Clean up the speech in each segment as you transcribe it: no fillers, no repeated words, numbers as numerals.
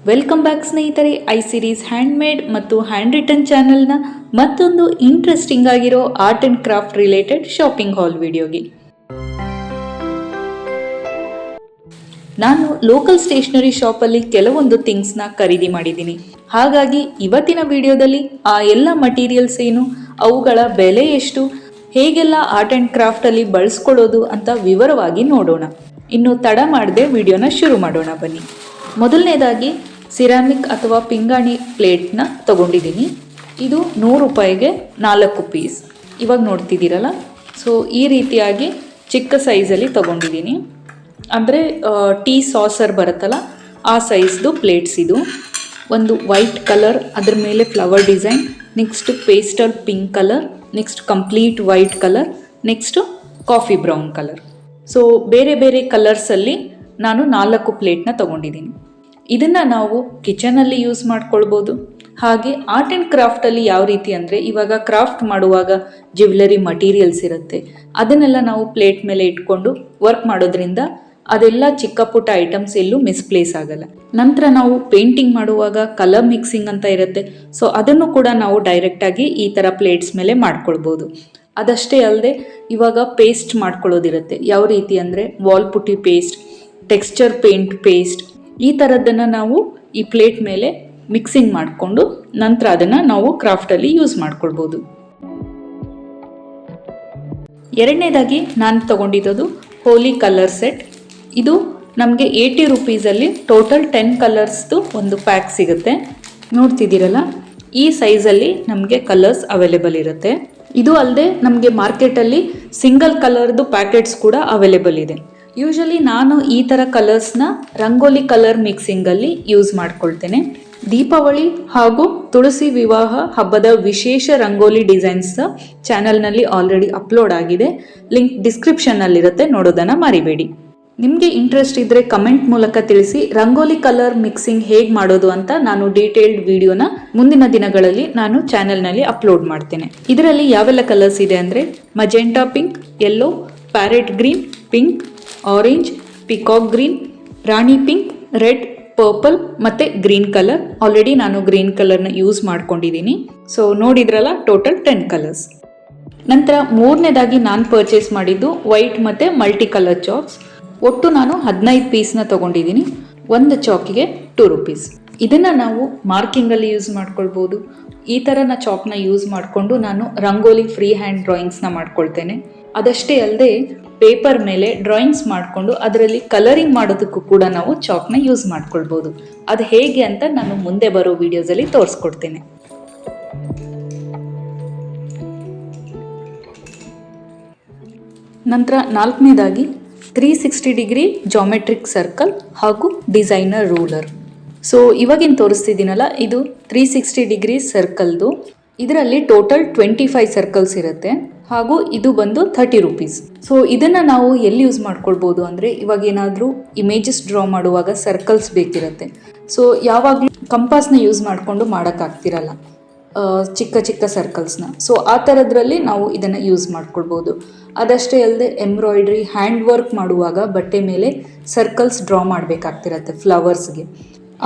Welcome back ಸ್ನೇಹಿತರೆ, I series handmade ಮತ್ತು hand written ಚಾನೆಲ್ನ ಮತ್ತೊಂದು ಇಂಟ್ರೆಸ್ಟಿಂಗ್ ಆಗಿರೋ art and craft related shopping haul ವಿಡಿಯೋಗೆ. ನಾನು ಲೋಕಲ್ ಸ್ಟೇಷನರಿ ಶಾಪಲ್ಲಿ ಕೆಲವೊಂದು ಥಿಂಗ್ಸ್ನ ಖರೀದಿ ಮಾಡಿದ್ದೀನಿ. ಹಾಗಾಗಿ ಇವತ್ತಿನ ವಿಡಿಯೋದಲ್ಲಿ ಆ ಎಲ್ಲ ಮಟೀರಿಯಲ್ಸ್ ಏನು, ಅವುಗಳ ಬೆಲೆ ಎಷ್ಟು, ಹೇಗೆಲ್ಲ ಆರ್ಟ್ ಆ್ಯಂಡ್ ಕ್ರಾಫ್ಟಲ್ಲಿ ಬಳಸ್ಕೊಳ್ಳೋದು ಅಂತ ವಿವರವಾಗಿ ನೋಡೋಣ. ಇನ್ನು ತಡ ಮಾಡದೆ ವಿಡಿಯೋನ ಶುರು ಮಾಡೋಣ ಬನ್ನಿ. ಮೊದಲನೇದಾಗಿ ಸಿರಾಮಿಕ್ ಅಥವಾ ಪಿಂಗಾಣಿ ಪ್ಲೇಟ್ನ ತಗೊಂಡಿದ್ದೀನಿ. ಇದು 100 ರೂಪಾಯಿಗೆ 4 ಪೀಸ್. ಇವಾಗ ನೋಡ್ತಿದ್ದೀರಲ್ಲ, ಸೊ ಈ ರೀತಿಯಾಗಿ ಚಿಕ್ಕ ಸೈಜಲ್ಲಿ ತಗೊಂಡಿದ್ದೀನಿ. ಅಂದರೆ ಟೀ ಸಾಸರ್ ಬರುತ್ತಲ್ಲ ಆ ಸೈಜ್ದು ಪ್ಲೇಟ್ಸ್ ಇದು. ಒಂದು ವೈಟ್ ಕಲರ್, ಅದ್ರ ಮೇಲೆ flower design, next pastel pink colour, next complete white colour, next coffee brown colour. So ಬೇರೆ ಬೇರೆ ಕಲರ್ಸಲ್ಲಿ ನಾನು 4 ಪ್ಲೇಟ್ನ ತಗೊಂಡಿದ್ದೀನಿ. ಇದನ್ನು ನಾವು ಕಿಚನಲ್ಲಿ ಯೂಸ್ ಮಾಡ್ಕೊಳ್ಬೋದು. ಹಾಗೆ ಆರ್ಟ್ ಆ್ಯಂಡ್ ಕ್ರಾಫ್ಟಲ್ಲಿ ಯಾವ ರೀತಿ ಅಂದರೆ, ಇವಾಗ ಕ್ರಾಫ್ಟ್ ಮಾಡುವಾಗ ಜ್ಯುವೆಲರಿ ಮಟೀರಿಯಲ್ಸ್ ಇರುತ್ತೆ, ಅದನ್ನೆಲ್ಲ ನಾವು ಪ್ಲೇಟ್ ಮೇಲೆ ಇಟ್ಕೊಂಡು ವರ್ಕ್ ಮಾಡೋದ್ರಿಂದ ಅದೆಲ್ಲ ಚಿಕ್ಕ ಪುಟ್ಟ ಐಟಮ್ಸ್ ಎಲ್ಲೂ ಮಿಸ್ಪ್ಲೇಸ್ ಆಗಲ್ಲ. ನಂತರ ನಾವು ಪೇಂಟಿಂಗ್ ಮಾಡುವಾಗ ಕಲರ್ ಮಿಕ್ಸಿಂಗ್ ಅಂತ ಇರುತ್ತೆ, ಸೊ ಅದನ್ನು ಕೂಡ ನಾವು ಡೈರೆಕ್ಟಾಗಿ ಈ ಥರ ಪ್ಲೇಟ್ಸ್ ಮೇಲೆ ಮಾಡ್ಕೊಳ್ಬೋದು. ಅದಷ್ಟೇ ಅಲ್ಲದೆ ಇವಾಗ ಪೇಸ್ಟ್ ಮಾಡ್ಕೊಳ್ಳೋದಿರುತ್ತೆ. ಯಾವ ರೀತಿ ಅಂದರೆ ವಾಲ್ ಪುಟ್ಟಿ ಪೇಸ್ಟ್, ಟೆಕ್ಸ್ಚರ್ ಪೇಂಟ್ ಪೇಸ್ಟ್, ಈ ಥರದ್ದನ್ನು ನಾವು ಈ ಪ್ಲೇಟ್ ಮೇಲೆ ಮಿಕ್ಸಿಂಗ್ ಮಾಡಿಕೊಂಡು ನಂತರ ಅದನ್ನು ನಾವು ಕ್ರಾಫ್ಟಲ್ಲಿ ಯೂಸ್ ಮಾಡ್ಕೊಳ್ಬೋದು. ಎರಡನೇದಾಗಿ ನಾನು ತಗೊಂಡಿದ್ದು ಹೋಲಿ ಕಲರ್ ಸೆಟ್. ಇದು ನಮಗೆ 80 ರೂಪೀಸಲ್ಲಿ ಟೋಟಲ್ 10 ಕಲರ್ಸ್ದು ಒಂದು ಪ್ಯಾಕ್ ಸಿಗುತ್ತೆ. ನೋಡ್ತಿದ್ದೀರಲ್ಲ, ಈ ಸೈಜಲ್ಲಿ ನಮಗೆ ಕಲರ್ಸ್ ಅವೈಲೇಬಲ್ ಇರುತ್ತೆ. ಇದು ಅಲ್ಲದೆ ನಮಗೆ ಮಾರ್ಕೆಟಲ್ಲಿ ಸಿಂಗಲ್ ಕಲರ್ದು ಪ್ಯಾಕೆಟ್ಸ್ ಕೂಡ ಅವೈಲೇಬಲ್ ಇದೆ. ಯೂಶಲಿ ನಾನು ಈ ಥರ ಕಲರ್ಸ್ನ ರಂಗೋಲಿ ಕಲರ್ ಮಿಕ್ಸಿಂಗಲ್ಲಿ ಯೂಸ್ ಮಾಡ್ಕೊಳ್ತೇನೆ. ದೀಪಾವಳಿ ಹಾಗೂ ತುಳಸಿ ವಿವಾಹ ಹಬ್ಬದ ವಿಶೇಷ ರಂಗೋಲಿ ಡಿಸೈನ್ಸ್ ಚಾನಲ್ನಲ್ಲಿ ಆಲ್ರೆಡಿ ಅಪ್ಲೋಡ್ ಆಗಿದೆ. ಲಿಂಕ್ ಡಿಸ್ಕ್ರಿಪ್ಷನ್ನಲ್ಲಿರುತ್ತೆ, ನೋಡೋದನ್ನು ಮರಿಬೇಡಿ. ನಿಮಗೆ ಇಂಟ್ರೆಸ್ಟ್ ಇದ್ದರೆ ಕಮೆಂಟ್ ಮೂಲಕ ತಿಳಿಸಿ. ರಂಗೋಲಿ ಕಲರ್ ಮಿಕ್ಸಿಂಗ್ ಹೇಗೆ ಮಾಡೋದು ಅಂತ ನಾನು ಡೀಟೇಲ್ಡ್ ವಿಡಿಯೋನ ಮುಂದಿನ ದಿನಗಳಲ್ಲಿ ನಾನು ಚಾನೆಲ್ನಲ್ಲಿ ಅಪ್ಲೋಡ್ ಮಾಡ್ತೇನೆ. ಇದರಲ್ಲಿ ಯಾವೆಲ್ಲ ಕಲರ್ಸ್ ಇದೆ ಅಂದರೆ magenta pink, yellow, parrot green, pink, orange, peacock green, rani pink, red, purple ಮತ್ತು ಗ್ರೀನ್ ಕಲರ್. ಆಲ್ರೆಡಿ ನಾನು ಗ್ರೀನ್ ಕಲರ್ನ ಯೂಸ್ ಮಾಡ್ಕೊಂಡಿದ್ದೀನಿ. ಸೊ ನೋಡಿದ್ರಲ್ಲ, ಟೋಟಲ್ 10 ಕಲರ್ಸ್. ನಂತರ ಮೂರನೇದಾಗಿ ನಾನು ಪರ್ಚೇಸ್ ಮಾಡಿದ್ದು ವೈಟ್ ಮತ್ತು ಮಲ್ಟಿ ಕಲರ್ ಚಾಕ್ಸ್. ಒಟ್ಟು ನಾನು 15 ಪೀಸ್ನ ತೊಗೊಂಡಿದ್ದೀನಿ. ಒಂದು ಚಾಕಿಗೆ 2 ರೂಪೀಸ್. ಇದನ್ನು ನಾವು ಮಾರ್ಕಿಂಗಲ್ಲಿ ಯೂಸ್ ಮಾಡ್ಕೊಳ್ಬೋದು. ಈ ಥರನ ಚಾಕ್ನ ಯೂಸ್ ಮಾಡಿಕೊಂಡು ನಾನು ರಂಗೋಲಿ ಫ್ರೀ ಹ್ಯಾಂಡ್ ಡ್ರಾಯಿಂಗ್ಸ್ನ ಮಾಡ್ಕೊಳ್ತೇನೆ. ಅದಷ್ಟೇ ಅಲ್ಲದೆ ಪೇಪರ್ ಮೇಲೆ ಡ್ರಾಯಿಂಗ್ಸ್ ಮಾಡಿಕೊಂಡು ಅದರಲ್ಲಿ ಕಲರಿಂಗ್ ಮಾಡೋದಕ್ಕೂ ಕೂಡ ನಾವು ಚಾಕ್ನ ಯೂಸ್ ಮಾಡ್ಕೊಳ್ಬೋದು. ಅದು ಹೇಗೆ ಅಂತ ನಾನು ಮುಂದೆ ಬರೋ ವಿಡಿಯೋಸಲ್ಲಿ ತೋರಿಸ್ಕೊಡ್ತೇನೆ. ನಂತರ ನಾಲ್ಕನೇದಾಗಿ 360 ಡಿಗ್ರಿ ಜಾಮೆಟ್ರಿಕ್ ಸರ್ಕಲ್ ಹಾಗೂ ಡಿಸೈನರ್ ರೂಲರ್. ಸೊ ಇವಾಗಿನ ತೋರಿಸ್ತಿದ್ದೀನಲ್ಲ, ಇದು 360 ಡಿಗ್ರಿ ಸರ್ಕಲ್ದು. ಇದರಲ್ಲಿ ಟೋಟಲ್ 25 ಸರ್ಕಲ್ಸ್ ಇರುತ್ತೆ ಹಾಗೂ ಇದು ಬಂದು 30 ರೂಪೀಸ್. ಸೊ ಇದನ್ನು ನಾವು ಎಲ್ಲಿ ಯೂಸ್ ಮಾಡ್ಕೊಳ್ಬೋದು ಅಂದರೆ, ಇವಾಗ ಏನಾದರೂ ಇಮೇಜಸ್ ಡ್ರಾ ಮಾಡುವಾಗ ಸರ್ಕಲ್ಸ್ ಬೇಕಿರುತ್ತೆ. ಸೊ ಯಾವಾಗಲೂ ಕಂಪಾಸ್ನ ಯೂಸ್ ಮಾಡಿಕೊಂಡು ಮಾಡೋಕ್ಕಾಗ್ತಿರಲ್ಲ ಚಿಕ್ಕ ಚಿಕ್ಕ ಸರ್ಕಲ್ಸ್ನ. ಸೊ ಆ ಥರದ್ರಲ್ಲಿ ನಾವು ಇದನ್ನು ಯೂಸ್ ಮಾಡ್ಕೊಳ್ಬೋದು. ಅದಷ್ಟೇ ಅಲ್ಲದೆ ಎಂಬ್ರಾಯ್ಡ್ರಿ, ಹ್ಯಾಂಡ್ ವರ್ಕ್ ಮಾಡುವಾಗ ಬಟ್ಟೆ ಮೇಲೆ ಸರ್ಕಲ್ಸ್ ಡ್ರಾ ಮಾಡಬೇಕಾಗ್ತಿರತ್ತೆ ಫ್ಲವರ್ಸ್ಗೆ.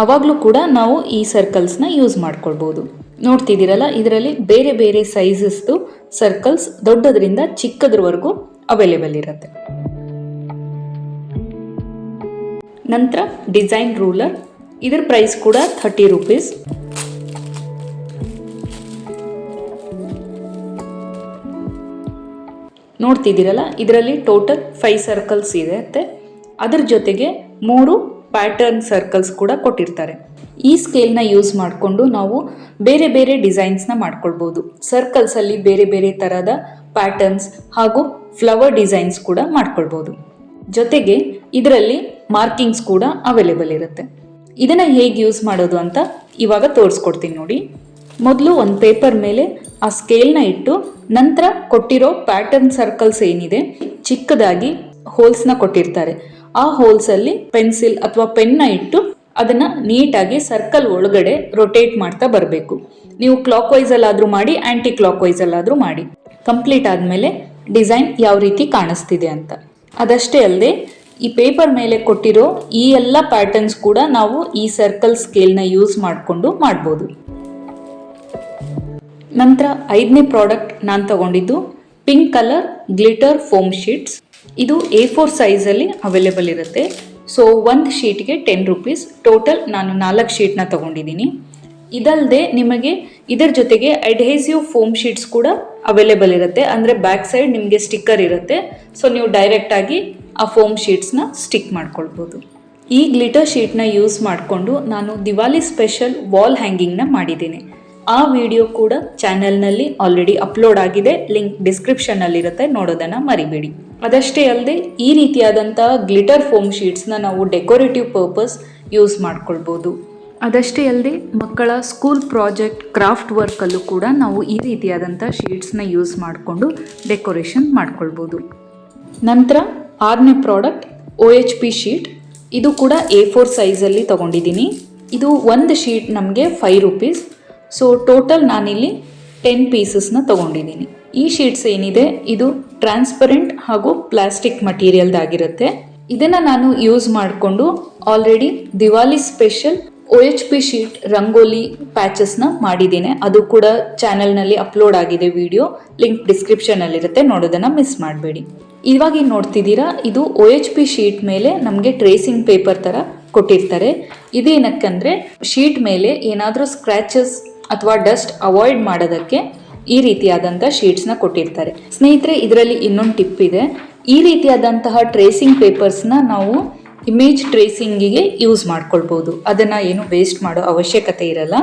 ಆವಾಗಲೂ ಕೂಡ ನಾವು ಈ ಸರ್ಕಲ್ಸ್ನ ಯೂಸ್ ಮಾಡ್ಕೊಳ್ಬೋದು. ನೋಡ್ತಿದ್ದೀರಲ್ಲ, ಇದರಲ್ಲಿ ಬೇರೆ ಬೇರೆ ಸೈಜಸ್ದು ಸರ್ಕಲ್ಸ್ ದೊಡ್ಡದ್ರಿಂದ ಚಿಕ್ಕದ್ರವರೆಗೂ ಅವೈಲೇಬಲ್ ಇರುತ್ತೆ. ನಂತರ ಡಿಸೈನ್ ರೂಲರ್. ಇದರ ಪ್ರೈಸ್ ಕೂಡ 30 ರೂಪೀಸ್. ನೋಡ್ತಿದ್ದೀರಲ್ಲ, ಇದರಲ್ಲಿ ಟೋಟಲ್ 5 ಸರ್ಕಲ್ಸ್ ಇರುತ್ತೆ. ಅದರ ಜೊತೆಗೆ 3 ಪ್ಯಾಟರ್ನ್ ಸರ್ಕಲ್ಸ್ ಕೂಡ ಕೊಟ್ಟಿರ್ತಾರೆ. ಈ ಸ್ಕೇಲ್ನ ಯೂಸ್ ಮಾಡಿಕೊಂಡು ನಾವು ಬೇರೆ ಬೇರೆ ಡಿಸೈನ್ಸ್ನ ಮಾಡ್ಕೊಳ್ಬೋದು. ಸರ್ಕಲ್ಸಲ್ಲಿ ಬೇರೆ ಬೇರೆ ಥರದ ಪ್ಯಾಟರ್ನ್ಸ್ ಹಾಗೂ ಫ್ಲವರ್ ಡಿಸೈನ್ಸ್ ಕೂಡ ಮಾಡ್ಕೊಳ್ಬೋದು. ಜೊತೆಗೆ ಇದರಲ್ಲಿ ಮಾರ್ಕಿಂಗ್ಸ್ ಕೂಡ ಅವೈಲೇಬಲ್ ಇರುತ್ತೆ. ಇದನ್ನು ಹೇಗೆ ಯೂಸ್ ಮಾಡೋದು ಅಂತ ಇವಾಗ ತೋರಿಸ್ಕೊಡ್ತೀನಿ ನೋಡಿ. ಮೊದಲು ಒಂದು ಪೇಪರ್ ಮೇಲೆ ಆ ಸ್ಕೇಲ್ನ ಇಟ್ಟು ನಂತರ ಕೊಟ್ಟಿರೋ ಪ್ಯಾಟರ್ನ್ ಸರ್ಕಲ್ಸ್ ಏನಿದೆ ಚಿಕ್ಕದಾಗಿ ಹೋಲ್ಸ್ನ ಕೊಟ್ಟಿರ್ತಾರೆ. ಆ ಹೋಲ್ಸಲ್ಲಿ ಪೆನ್ಸಿಲ್ ಅಥವಾ ಪೆನ್ನ ಇಟ್ಟು ಅದನ್ನು ನೀಟಾಗಿ ಸರ್ಕಲ್ ಒಳಗಡೆ ರೊಟೇಟ್ ಮಾಡ್ತಾ ಬರಬೇಕು. ನೀವು ಕ್ಲಾಕ್ ವೈಸಲ್ಲಾದರೂ ಮಾಡಿ, ಆ್ಯಂಟಿ ಕ್ಲಾಕ್ ವೈಸಲ್ಲಾದರೂ ಮಾಡಿ. ಕಂಪ್ಲೀಟ್ ಆದಮೇಲೆ ಡಿಸೈನ್ ಯಾವ ರೀತಿ ಕಾಣಿಸ್ತಿದೆ ಅಂತ. ಅದಷ್ಟೇ ಅಲ್ಲದೆ ಈ ಪೇಪರ್ ಮೇಲೆ ಕೊಟ್ಟಿರೋ ಈ ಎಲ್ಲ ಪ್ಯಾಟರ್ನ್ಸ್ ಕೂಡ ನಾವು ಈ ಸರ್ಕಲ್ ಸ್ಕೇಲ್ನ ಯೂಸ್ ಮಾಡಿಕೊಂಡು ಮಾಡ್ಬೋದು. ನಂತರ 5ನೇ ಪ್ರಾಡಕ್ಟ್ ನಾನು ತಗೊಂಡಿದ್ದು pink colour glitter foam sheets. ಇದು A4 ಸೈಜಲ್ಲಿ ಅವೈಲೇಬಲ್ ಇರುತ್ತೆ. ಸೊ ಒಂದು ಶೀಟ್ಗೆ 10 ರೂಪೀಸ್. ಟೋಟಲ್ ನಾನು 4 ಶೀಟ್ನ ತಗೊಂಡಿದ್ದೀನಿ. ಇದಲ್ಲದೆ ನಿಮಗೆ ಇದರ ಜೊತೆಗೆ ಅಡ್ಹೆಸಿವ್ ಫೋಮ್ ಶೀಟ್ಸ್ ಕೂಡ ಅವೈಲೇಬಲ್ ಇರುತ್ತೆ. ಅಂದರೆ ಬ್ಯಾಕ್ ಸೈಡ್ ನಿಮಗೆ ಸ್ಟಿಕ್ಕರ್ ಇರುತ್ತೆ. ಸೊ ನೀವು ಡೈರೆಕ್ಟಾಗಿ ಆ ಫೋಮ್ ಶೀಟ್ಸ್ನ ಸ್ಟಿಕ್ ಮಾಡ್ಕೊಳ್ಬೋದು. ಈ ಗ್ಲಿಟರ್ ಶೀಟ್ನ ಯೂಸ್ ಮಾಡಿಕೊಂಡು ನಾನು ದಿವಾಲಿ ಸ್ಪೆಷಲ್ ವಾಲ್ ಹ್ಯಾಂಗಿಂಗ್ನ ಮಾಡಿದ್ದೀನಿ. ಆ ವಿಡಿಯೋ ಕೂಡ ಚಾನೆಲ್ನಲ್ಲಿ ಆಲ್ರೆಡಿ ಅಪ್ಲೋಡ್ ಆಗಿದೆ. ಲಿಂಕ್ ಡಿಸ್ಕ್ರಿಪ್ಷನ್ನಲ್ಲಿರುತ್ತೆ, ನೋಡೋದನ್ನು ಮರಿಬೇಡಿ. ಅದಷ್ಟೇ ಅಲ್ಲದೆ ಈ ರೀತಿಯಾದಂಥ ಗ್ಲಿಟರ್ ಫೋಮ್ ಶೀಟ್ಸ್ನ ನಾವು ಡೆಕೋರೇಟಿವ್ ಪರ್ಪಸ್ ಯೂಸ್ ಮಾಡ್ಕೊಳ್ಬೋದು. ಅದಷ್ಟೇ ಅಲ್ಲದೆ ಮಕ್ಕಳ ಸ್ಕೂಲ್ ಪ್ರಾಜೆಕ್ಟ್ ಕ್ರಾಫ್ಟ್ ವರ್ಕಲ್ಲೂ ಕೂಡ ನಾವು ಈ ರೀತಿಯಾದಂಥ ಶೀಟ್ಸ್ನ ಯೂಸ್ ಮಾಡಿಕೊಂಡು ಡೆಕೋರೇಷನ್ ಮಾಡ್ಕೊಳ್ಬೋದು. ನಂತರ 6ನೇ ಪ್ರಾಡಕ್ಟ್ OHP ಶೀಟ್. ಇದು ಕೂಡ A4 ಸೈಜಲ್ಲಿ ತಗೊಂಡಿದ್ದೀನಿ. ಇದು ಒಂದು ಶೀಟ್ ನಮಗೆ 5 ರೂಪೀಸ್. ಸೊ ಟೋಟಲ್ ನಾನಿಲ್ಲಿ 10 ಪೀಸಸ್ನ ತಗೊಂಡಿದ್ದೀನಿ. ಈ ಶೀಟ್ಸ್ ಏನಿದೆ ಇದು ಟ್ರಾನ್ಸ್ಪರೆಂಟ್ ಹಾಗೂ ಪ್ಲಾಸ್ಟಿಕ್ ಮಟೀರಿಯಲ್ದಾಗಿರುತ್ತೆ. ಇದನ್ನು ನಾನು ಯೂಸ್ ಮಾಡಿಕೊಂಡು already Diwali special OHP sheet rangoli ಪ್ಯಾಚಸ್ನ ಮಾಡಿದ್ದೀನಿ. ಅದು ಕೂಡ ಚಾನೆಲ್ನಲ್ಲಿ ಅಪ್ಲೋಡ್ ಆಗಿದೆ ವಿಡಿಯೋ. ಲಿಂಕ್ ಡಿಸ್ಕ್ರಿಪ್ಷನಲ್ಲಿರುತ್ತೆ, ನೋಡೋದನ್ನು ಮಿಸ್ ಮಾಡಬೇಡಿ. ಇವಾಗ ನೋಡ್ತಿದ್ದೀರಾ, ಇದು OHP ಶೀಟ್ ಮೇಲೆ ನಮಗೆ ಟ್ರೇಸಿಂಗ್ ಪೇಪರ್ ಥರ ಕೊಟ್ಟಿರ್ತಾರೆ. ಇದೇನಕ್ಕಂದರೆ ಶೀಟ್ ಮೇಲೆ ಏನಾದರೂ ಸ್ಕ್ರ್ಯಾಚಸ್ ಅಥವಾ ಡಸ್ಟ್ ಅವಾಯ್ಡ್ ಮಾಡೋದಕ್ಕೆ ಈ ರೀತಿಯಾದಂಥ ಶೀಟ್ಸ್ನ ಕೊಟ್ಟಿರ್ತಾರೆ. ಸ್ನೇಹಿತರೆ, ಇದರಲ್ಲಿ ಇನ್ನೊಂದು ಟಿಪ್ ಇದೆ. ಈ ರೀತಿಯಾದಂತಹ ಟ್ರೇಸಿಂಗ್ ಪೇಪರ್ಸ್ನ ನಾವು ಇಮೇಜ್ ಟ್ರೇಸಿಂಗಿಗೆ ಯೂಸ್ ಮಾಡ್ಕೊಳ್ಬೋದು. ಅದನ್ನು ಏನು ವೇಸ್ಟ್ ಮಾಡೋ ಅವಶ್ಯಕತೆ ಇರಲ್ಲ.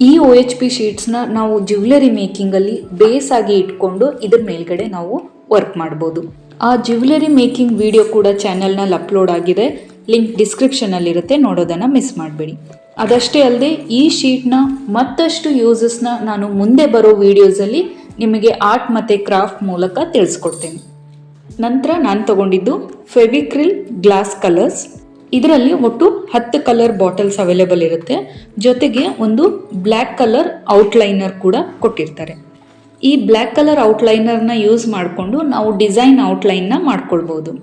ಈ OHP ಶೀಟ್ಸ್ನ ನಾವು ಜ್ಯುವೆಲರಿ ಮೇಕಿಂಗಲ್ಲಿ ಬೇಸ್ ಆಗಿ ಇಟ್ಕೊಂಡು ಇದ್ರ ಮೇಲ್ಗಡೆ ನಾವು ವರ್ಕ್ ಮಾಡ್ಬೋದು. ಆ ಜ್ಯುವೆಲರಿ ಮೇಕಿಂಗ್ ವಿಡಿಯೋ ಕೂಡ ಚಾನೆಲ್ನಲ್ಲಿ ಅಪ್ಲೋಡ್ ಆಗಿದೆ. ಲಿಂಕ್ ಡಿಸ್ಕ್ರಿಪ್ಷನಲ್ಲಿರುತ್ತೆ, ನೋಡೋದನ್ನು ಮಿಸ್ ಮಾಡಬೇಡಿ. ಅದಷ್ಟೇ ಅಲ್ಲದೆ ಈ ಶೀಟ್ನ ಮತ್ತಷ್ಟು ಯೂಸಸ್ನ ನಾನು ಮುಂದೆ ಬರೋ ವಿಡಿಯೋಸಲ್ಲಿ ನಿಮಗೆ ಆರ್ಟ್ ಮತ್ತು ಕ್ರಾಫ್ಟ್ ಮೂಲಕ ತಿಳಿಸ್ಕೊಡ್ತೇನೆ. ನಂತರ ನಾನು ತಗೊಂಡಿದ್ದು ಫೆವಿಕ್ರಿಲ್ ಗ್ಲಾಸ್ ಕಲರ್ಸ್. ಇದರಲ್ಲಿ ಒಟ್ಟು 10 ಕಲರ್ ಬಾಟಲ್ಸ್ ಅವೈಲೇಬಲ್ ಇರುತ್ತೆ. ಜೊತೆಗೆ ಒಂದು ಬ್ಲ್ಯಾಕ್ ಕಲರ್ ಔಟ್ಲೈನರ್ ಕೂಡ ಕೊಟ್ಟಿರ್ತಾರೆ. ಈ ಬ್ಲ್ಯಾಕ್ ಕಲರ್ ಔಟ್ಲೈನರ್ನ ಯೂಸ್ ಮಾಡಿಕೊಂಡು ನಾವು ಡಿಸೈನ್ ಔಟ್ಲೈನ್ನ ಮಾಡ್ಕೊಳ್ಬೋದು.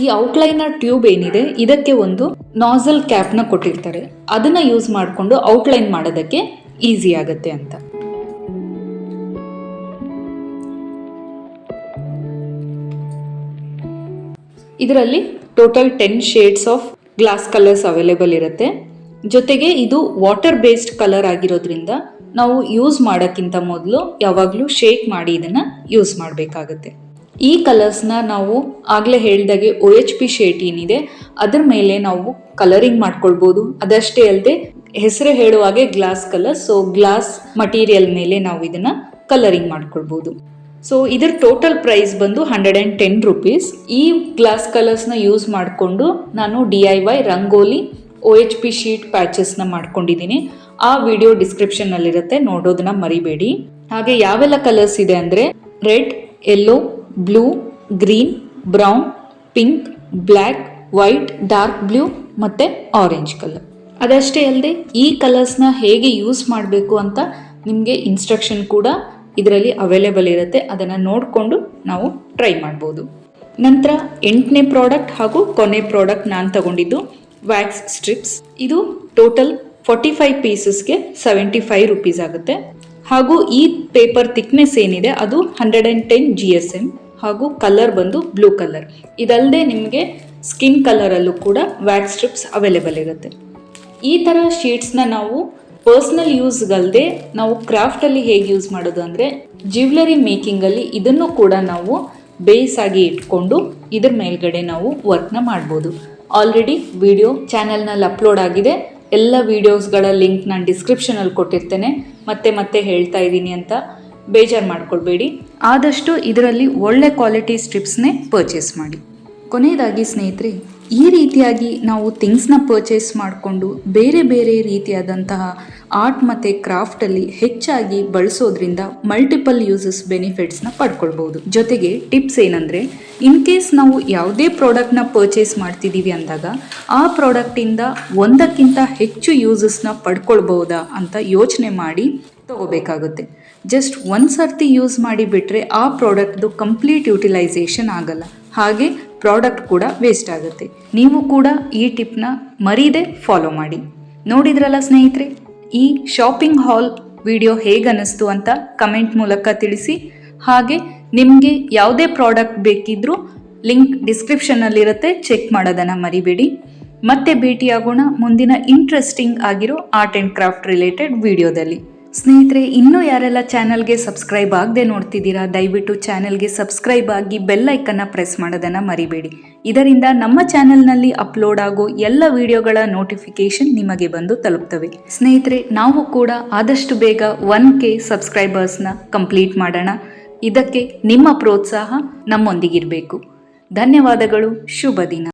ಈ ಔಟ್ಲೈನರ್ ಟ್ಯೂಬ್ ಏನಿದೆ ಇದಕ್ಕೆ ಒಂದು ನಾಸಲ್ ಕ್ಯಾಪ್ನ ಕೊಟ್ಟಿರ್ತಾರೆ. ಅದನ್ನು ಯೂಸ್ ಮಾಡಿಕೊಂಡು ಔಟ್ಲೈನ್ ಮಾಡೋದಕ್ಕೆ ಈಸಿ ಆಗುತ್ತೆ ಅಂತ. ಇದರಲ್ಲಿ total 10 shades of glass colours available ಇರುತ್ತೆ. ಜೊತೆಗೆ ಇದು ವಾಟರ್ ಬೇಸ್ಡ್ ಕಲರ್ ಆಗಿರೋದ್ರಿಂದ ನಾವು ಯೂಸ್ ಮಾಡೋಕ್ಕಿಂತ ಮೊದಲು ಯಾವಾಗಲೂ ಶೇಕ್ ಮಾಡಿ ಇದನ್ನು ಯೂಸ್ ಮಾಡಬೇಕಾಗುತ್ತೆ. ಈ ಕಲರ್ಸ್ನ ನಾವು ಆಗಲೇ ಹೇಳಿದಾಗೆ OHP ಶೀಟ್ ಏನಿದೆ ಅದ್ರ ಮೇಲೆ ನಾವು ಕಲರಿಂಗ್ ಮಾಡ್ಕೊಳ್ಬೋದು. ಅದಷ್ಟೇ ಅಲ್ಲದೆ ಹೆಸರು ಹೇಳುವಾಗೆ glass colour, so glass material ಮೇಲೆ ನಾವು ಇದನ್ನು ಕಲರಿಂಗ್ ಮಾಡ್ಕೊಳ್ಬೋದು. ಸೊ ಇದರ ಟೋಟಲ್ ಪ್ರೈಸ್ ಬಂದು 110 ರೂಪೀಸ್. ಈ ಗ್ಲಾಸ್ ಕಲರ್ಸ್ನ ಯೂಸ್ ಮಾಡಿಕೊಂಡು ನಾನು DIY ರಂಗೋಲಿ OHP ಶೀಟ್ ಪ್ಯಾಚಸ್ನ ಮಾಡ್ಕೊಂಡಿದ್ದೀನಿ. ಆ ವಿಡಿಯೋ ಡಿಸ್ಕ್ರಿಪ್ಷನ್ನಲ್ಲಿರುತ್ತೆ, ನೋಡೋದನ್ನ ಮರಿಬೇಡಿ. ಹಾಗೆ ಯಾವೆಲ್ಲ ಕಲರ್ಸ್ ಇದೆ ಅಂದರೆ red, yellow, blue, green, brown, pink, black, white, dark blue ಮತ್ತು ಆರೆಂಜ್ ಕಲರ್. ಅದಷ್ಟೇ ಅಲ್ಲದೆ ಈ ಕಲರ್ಸ್ನ ಹೇಗೆ ಯೂಸ್ ಮಾಡಬೇಕು ಅಂತ ನಿಮಗೆ ಇನ್ಸ್ಟ್ರಕ್ಷನ್ ಕೂಡ ಇದರಲ್ಲಿ ಅವೈಲೇಬಲ್ ಇರುತ್ತೆ. ಅದನ್ನು ನೋಡಿಕೊಂಡು ನಾವು ಟ್ರೈ ಮಾಡ್ಬೋದು. ನಂತರ 8ನೇ ಪ್ರಾಡಕ್ಟ್ ಹಾಗೂ ಕೊನೆ ಪ್ರಾಡಕ್ಟ್ ನಾನು ತಗೊಂಡಿದ್ದು ವ್ಯಾಕ್ಸ್ ಸ್ಟ್ರಿಪ್ಸ್. ಇದು ಟೋಟಲ್ 45 ಪೀಸಸ್ಗೆ 75 ರೂಪೀಸ್ ಆಗುತ್ತೆ. ಹಾಗೂ ಈ ಪೇಪರ್ ಥಿಕ್ನೆಸ್ ಏನಿದೆ ಅದು 110 GSM ಹಾಗೂ ಕಲರ್ ಬಂದು ಬ್ಲೂ ಕಲರ್. ಇದಲ್ಲದೆ ನಿಮಗೆ ಸ್ಕಿನ್ ಕಲರಲ್ಲೂ ಕೂಡ ವ್ಯಾಕ್ಸ್ ಸ್ಟ್ರಿಪ್ಸ್ ಅವೈಲೇಬಲ್ ಇರುತ್ತೆ. ಈ ಥರ ಶೀಟ್ಸ್ನ ನಾವು ಪರ್ಸ್ನಲ್ ಯೂಸ್ಗಲ್ಲದೆ ನಾವು ಕ್ರಾಫ್ಟಲ್ಲಿ ಹೇಗೆ ಯೂಸ್ ಮಾಡೋದು ಅಂದರೆ ಜ್ಯುವೆಲರಿ ಮೇಕಿಂಗಲ್ಲಿ ಇದನ್ನು ಕೂಡ ನಾವು ಬೇಸ್ ಆಗಿ ಇಟ್ಕೊಂಡು ಇದ್ರ ಮೇಲ್ಗಡೆ ನಾವು ವರ್ಕ್ನ ಮಾಡ್ಬೋದು. ಆಲ್ರೆಡಿ ವಿಡಿಯೋ ಚಾನೆಲ್ನಲ್ಲಿ ಅಪ್ಲೋಡ್ ಆಗಿದೆ. ಎಲ್ಲ ವಿಡಿಯೋಸ್ಗಳ ಲಿಂಕ್ ನಾನು ಡಿಸ್ಕ್ರಿಪ್ಷನಲ್ಲಿ ಕೊಟ್ಟಿರ್ತೇನೆ. ಮತ್ತೆ ಹೇಳ್ತಾ ಇದ್ದೀನಿ ಅಂತ ಬೇಜಾರು ಮಾಡ್ಕೊಳ್ಬೇಡಿ. ಆದಷ್ಟು ಇದರಲ್ಲಿ ಒಳ್ಳೆ ಕ್ವಾಲಿಟಿ ಸ್ಟ್ರಿಪ್ಸ್ನೇ ಪರ್ಚೇಸ್ ಮಾಡಿ. ಕೊನೆಯದಾಗಿ ಸ್ನೇಹಿತರೆ, ಈ ರೀತಿಯಾಗಿ ನಾವು ಥಿಂಗ್ಸ್ನ ಪರ್ಚೇಸ್ ಮಾಡಿಕೊಂಡು ಬೇರೆ ಬೇರೆ ರೀತಿಯಾದಂತಹ ಆರ್ಟ್ ಮತ್ತು ಕ್ರಾಫ್ಟಲ್ಲಿ ಹೆಚ್ಚಾಗಿ ಬಳಸೋದ್ರಿಂದ ಮಲ್ಟಿಪಲ್ ಯೂಸಸ್ ಬೆನಿಫಿಟ್ಸ್ನ ಪಡ್ಕೊಳ್ಬೋದು. ಜೊತೆಗೆ ಟಿಪ್ಸ್ ಏನಂದರೆ, ಇನ್ ಕೇಸ್ ನಾವು ಯಾವುದೇ ಪ್ರಾಡಕ್ಟ್ನ ಪರ್ಚೇಸ್ ಮಾಡ್ತಿದ್ದೀವಿ ಅಂದಾಗ ಆ ಪ್ರಾಡಕ್ಟಿಂದ ಒಂದಕ್ಕಿಂತ ಹೆಚ್ಚು ಯೂಸಸ್ನ ಪಡ್ಕೊಳ್ಬೋದಾ ಅಂತ ಯೋಚನೆ ಮಾಡಿ ತಗೋಬೇಕಾಗುತ್ತೆ. ಜಸ್ಟ್ ಒಂದು ಸರ್ತಿ ಯೂಸ್ ಮಾಡಿ ಬಿಟ್ಟರೆ ಆ ಪ್ರಾಡಕ್ಟ್ದು ಕಂಪ್ಲೀಟ್ ಯೂಟಿಲೈಸೇಷನ್ ಆಗಲ್ಲ. ಹಾಗೆ ಪ್ರಾಡಕ್ಟ್ ಕೂಡ ವೇಸ್ಟ್ ಆಗುತ್ತೆ. ನೀವು ಕೂಡ ಈ ಟಿಪ್ನ ಮರೀದೆ ಫಾಲೋ ಮಾಡಿ. ನೋಡಿದ್ರಲ್ಲ ಸ್ನೇಹಿತರೆ, ಈ ಶಾಪಿಂಗ್ ಹಾಲ್ ವಿಡಿಯೋ ಹೇಗನ್ನಿಸ್ತು ಅಂತ ಕಮೆಂಟ್ ಮೂಲಕ ತಿಳಿಸಿ. ಹಾಗೆ ನಿಮಗೆ ಯಾವುದೇ ಪ್ರಾಡಕ್ಟ್ ಬೇಕಿದ್ರೂ ಲಿಂಕ್ ಡಿಸ್ಕ್ರಿಪ್ಷನ್ನಲ್ಲಿರುತ್ತೆ, ಚೆಕ್ ಮಾಡೋದನ್ನು ಮರಿಬೇಡಿ. ಮತ್ತೆ ಭೇಟಿಯಾಗೋಣ ಮುಂದಿನ ಇಂಟ್ರೆಸ್ಟಿಂಗ್ ಆಗಿರೋ ಆರ್ಟ್ ಆ್ಯಂಡ್ ಕ್ರಾಫ್ಟ್ ರಿಲೇಟೆಡ್ ವಿಡಿಯೋದಲ್ಲಿ. ಸ್ನೇಹಿತರೆ, ಇನ್ನೂ ಯಾರೆಲ್ಲ ಚಾನಲ್ಗೆ ಸಬ್ಸ್ಕ್ರೈಬ್ ಆಗದೆ ನೋಡ್ತಿದ್ದೀರಾ, ದಯವಿಟ್ಟು ಚಾನಲ್ಗೆ ಸಬ್ಸ್ಕ್ರೈಬ್ ಆಗಿ ಬೆಲ್ ಐಕನ್ನ ಪ್ರೆಸ್ ಮಾಡೋದನ್ನು ಮರಿಬೇಡಿ. ಇದರಿಂದ ನಮ್ಮ ಚಾನೆಲ್ನಲ್ಲಿ ಅಪ್ಲೋಡ್ ಆಗೋ ಎಲ್ಲ ವಿಡಿಯೋಗಳ ನೋಟಿಫಿಕೇಶನ್ ನಿಮಗೆ ಬಂದು ತಲುಪ್ತವೆ. ಸ್ನೇಹಿತರೆ, ನಾವು ಕೂಡ ಆದಷ್ಟು ಬೇಗ 1K ಸಬ್ಸ್ಕ್ರೈಬರ್ಸ್ನ ಕಂಪ್ಲೀಟ್ ಮಾಡೋಣ. ಇದಕ್ಕೆ ನಿಮ್ಮ ಪ್ರೋತ್ಸಾಹ ನಮ್ಮೊಂದಿಗಿರಬೇಕು. ಧನ್ಯವಾದಗಳು. ಶುಭ ದಿನ.